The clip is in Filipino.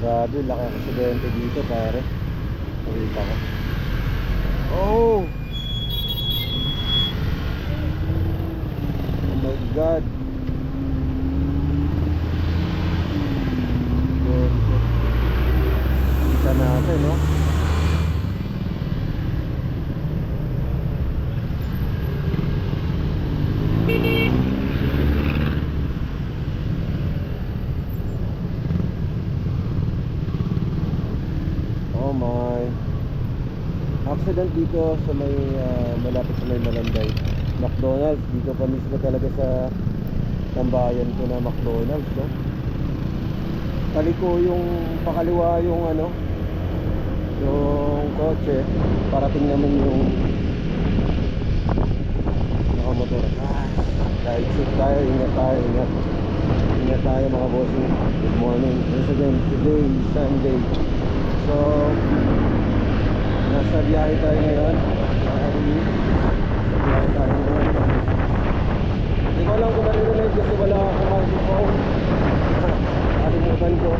Grabe, laki ang aksidente dito pare. Nakita ko. Oh! Oh my God. Kita natin, no? Oh my. Accident dito sa may malapit sa may Malanday. McDonald's dito pa mismo talaga sa tambayan ko na McDonald's, no? Paliko yung pakaliwa yung ano, yung kotse, parating naman yung nakamotor. Right safe tayo, ingat tayo, ingat. Ingat tayo mga bossing. Good morning. Once again, today is Sunday. So, nasa biyahe tayo ngayon. Nasa biyahe tayo ngayon. Hindi ko alam kung maririnig kasi wala akong microphone. Kalimutan ko.